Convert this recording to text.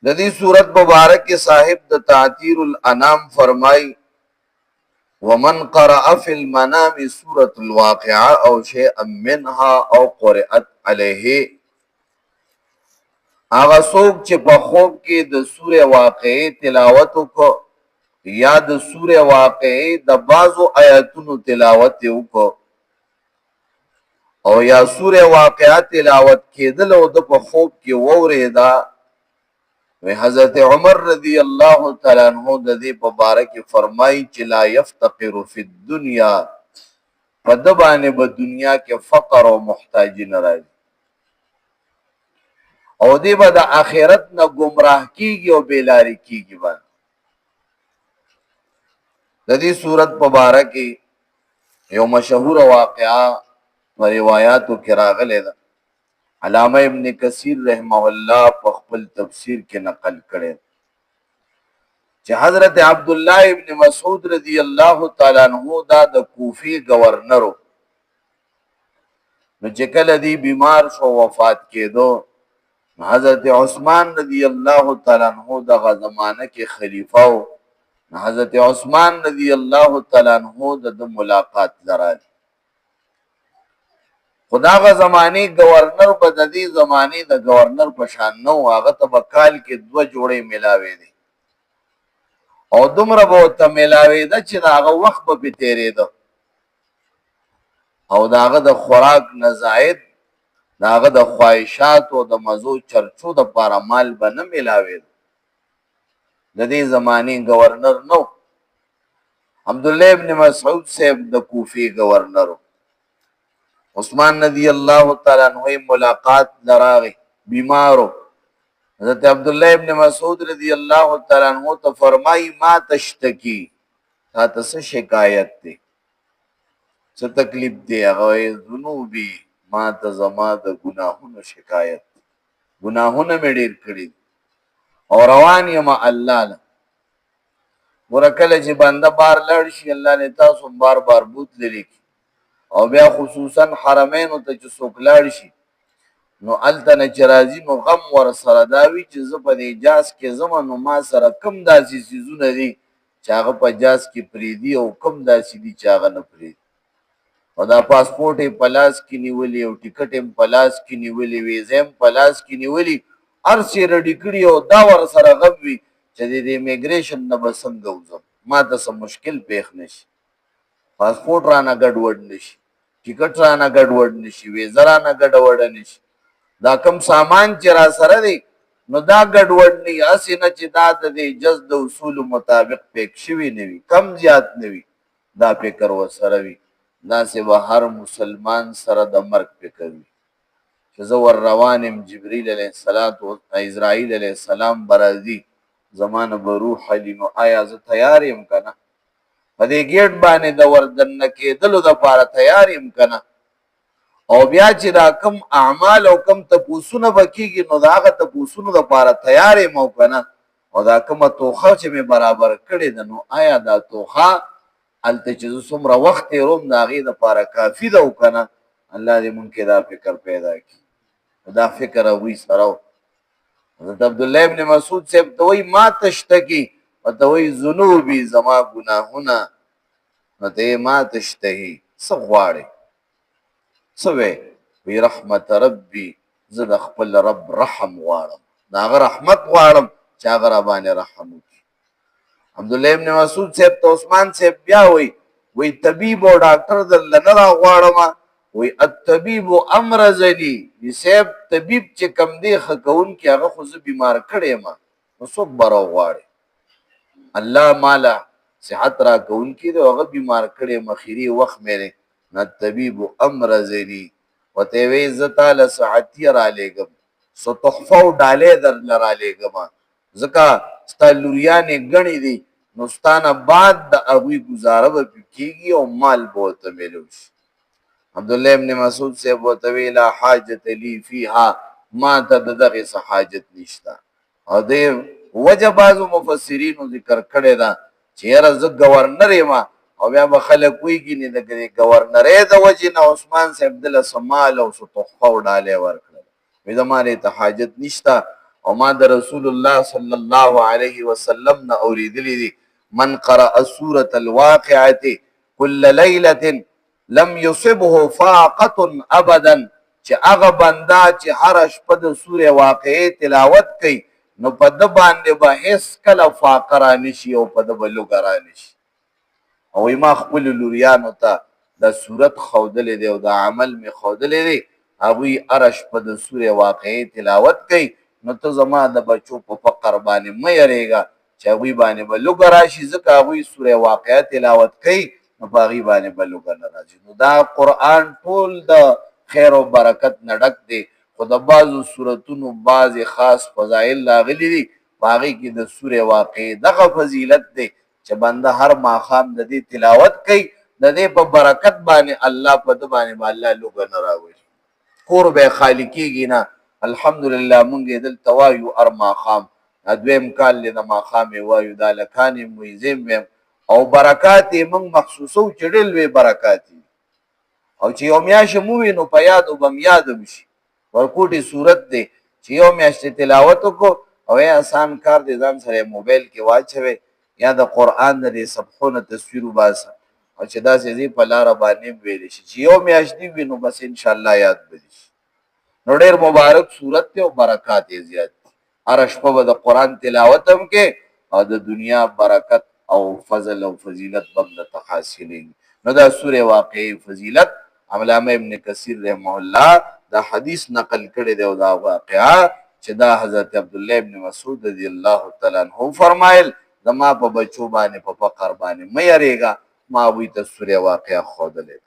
د دې سورت مبارک کې صاحب د تعطیر الانام فرمای ومن قرأ في المنام سورة الواقعة او شيئا منها او قرأت عليه هغه څوک چې په خوب کې د سورې واقعي تلاوت وکړو یا د سورې واقعي د بعضو آیاتونو تلاوت وکړو او یا سورې واقعه تلاوت کېدل او د په خوب کې وورېدا وی حضرت عمر رضی اللہ تعالی عنہ د دې په باره کې فرمایي چې لا یفتقر فی الدنیا په د باندې په دنیا کې فقر او محتاجی نه راځي او دې به د آخرت نه گمراه کیږي او بیلاری کیږي باندې د دې صورت په باره کې یو مشهور واقعا په روایتو کې راغلی ده علامه ابن کثیر رحمه الله په خپل تفسیر کې نقل کړي چې حضرت عبد الله ابن مسعود رضی الله تعالی عنہ دا د کوفی گورنر نو چې کله دی بیمار شو وفات کېدو حضرت عثمان رضی الله تعالی عنہ دغه زمانه کې خلیفہ و حضرت عثمان رضی الله تعالی عنہ د ملاقات لرال خداغه زمانی گورنر په د دې زمانی د گورنر په شان نو هغه ته بکال کې دوه جوړې ملاوي دي او دومره به ته ملاوي ده چې هغه وخت به تیرېده او داغه د خوراک نه زائد داغه د خواهشات او د مزو چرچو د پاره مال به نه ملاوي د دې زمانی گورنر نو عبد الله ابن مسعود صاحب د کوفی گورنر عثمان رضی اللہ تعالی عنہ ملاقات لراغی بیمارو حضرت عبداللہ ابن مسعود رضی اللہ تعالی عنہ تو فرمائی ما تشتکی تا تس شکایت تے سا تکلیف دے اغوی ذنوبی ما تزما دا گناہون شکایت گناہون میں دیر کری اور روانی ما اللہ لن ورکل جی بندہ بار لڑشی اللہ نے تاسم بار بار بوت للیکی او بیا خصوصا حرمین ته چې څوک لاړ شي نو الته نه چې راځي نو غم ور سره دا وي چې زه په دې جاز کې ځم نو ما سره کم داسې څیزونه دي چې هغه په جاز کې پرېږدي او کم داسې دي چې هغه نه پرېږدي او دا پاسپورټ یې په لاس کې نیولي او ټکټ یې په لاس کې نیولي ویزه یې په لاس کې نیولي هر څه یې رډي کړي او دا ور سره غم وي چې د امیګریشن نه به څنګه وځم ما ته څه مشکل پیښ نه شي پاسپورټ رانه ګډوډ نه شي ټیکټ رانه ګډوډ نشي ویزه رانه ګډوډ نشي دا کم سامان چې را سره دی نو دا ګډوډ نه هسې نه چې دا د دې جز د اصولو مطابق پیک شوي نه وي کم زیات نه وي دا فکر ورسره وي داسې به هر مسلمان سره د مرګ فکر وي چې زه ور روان یم جبریل علیه السلام اسرائیل علیه السلام به راځي زما نه به روح حلي نو آیا زه تیار یم که نه په دې ګیټ باندې د وردننه کېدلو دپاره تیار یم که نه او بیا چې دا کم اعمال او کم تپوسونه به کېږي نو د هغه تپوسونو دپاره تیار یم او که نه او دا کومه توښه چې مې برابر کړې ده نو آیا دا توښه هلته چې زه څومره وخت تېروم د هغې دپاره کافي ده او که نه الله دې مونږ کې دا فکر پیدا کړي دا فکر هغوی سره و حضرت عبدالله ابن مسعود صاحب ته وایي ما تشتکي ورته وایي ذنوبي زما ګناهونه ورته ما تشتهي څه غواړې څه وی وی رحمت ربي زه د خپل رب رحم غواړم د هغه رحمت غواړم چې هغه راباندې رحم وکړي عبدالله ابن مسعود صاحب ته عثمان صاحب بیا وی طبیب او ډاکټر درله نه راغواړم وی الطبیب امرضني صاحب طبیب چې کم دی ښه کوونکي هغه خو زه بیمار کړی یم نو څوک به راغواړي الله مالا صحت را کوونکی دی هغه بیمار کړی مخیری وخت مې نه طبیب امرضني ورته وی زه تاله صحتیه رالیږم څه تحفه او ډالۍ درله رالیږم ځکه ستا لوریانې ګڼې دي نو ستا نه بعد د هغوی ګزاره به پې کېږي او مال به ورته میلو شي عبدالله ابن مسعود صاحب ورته وی لا حاجت لی فیها ما ته د دغې څه حاجت نشته او دې وجه بعضو مفسرینو ذکر کړې ده چې یاره زه ګورنر یم او بیا به خلک ویږي د ګورنرۍ د وجې نه عثمان صاحب دله څه مال او څه تحفه او ډالۍ ورکړل وایي زما دې ته حاجت نشته او ما د رسول الله صلی الله علیه وسلم نه اوریدلی دي من قرأ سورة الواقعة كل ليلة لم يصبه فاقة ابدا چې هغه بندا چې هر شپه د سورې واقعې تلاوت کوي نو په د باندې به هیڅ کله فاقه رانشي او په د به لوږه رانشي. او ما خپل لوریانو ته د صورت ښودلی دی او د عمل مې ښودلی دی، هغوی هره شپه د سورې واقعې تلاوت کوي. نو ته زما د بچو په فقر باندې مه یریږه چې هغوی باندې به لوږه راشي، ځکه هغوی سورې واقعه تلاوت کوي نو په هغوی باندې به لوږه نه راځي. نو دا قرآن ټول د خیر او برکت نه ډک دی، خو د بعضو صورتونو بعضې خاص فضایل راغلي دي، په هغې کې د سورې واقعې دغه فضیلت دی چې بنده هر ماښام د دې تلاوت کوي، د دې په برکت باندې الله په ده باندې به الله لوږه نه راوړي، کور به یې خالي کېږي نه. الحمدلله مونږ یې دلته وایو هر ماښام، دویم کال دی د ماښام یې وایو، دا هلکان یې مویزیم ویم او برکات یې مونږ محسوسوو چې ډېر لوی برکات دي. او چې یو میاشت مو وي نو په یادو به م یادم شي. ورکوټي صورت دی چې یو میاشت تلاوت وکړو او یا آسان کار دی ځان سره موبایل کې واچوئ یا د قرآن د دې صفحو نه تصویر وباسه او چې داسې ځي په لاره باندې ویلی شي چې یو میاشت دې وي نو بس انشاءالله یاد به دي شي. نو ډېر مبارک صورت دی او برکات یې زیات دي. هره شپه به د قرآن تلاوت هم کې او د دنیا برکت او فضل او فضیلت به هم درته حاصلېږي. نو دا سورې واقعي فضیلت علامه ابن کثیر رحمه الله دا حدیث نقل کړی دی او دا واقعه چې دا حضرت عبدالله ابن مسعود رضی الله تعالی عنہ فرمایل زما په بچو باندې په فقر باندې مه یریږه، ما هغوی ته سورې واقعه ښودلی.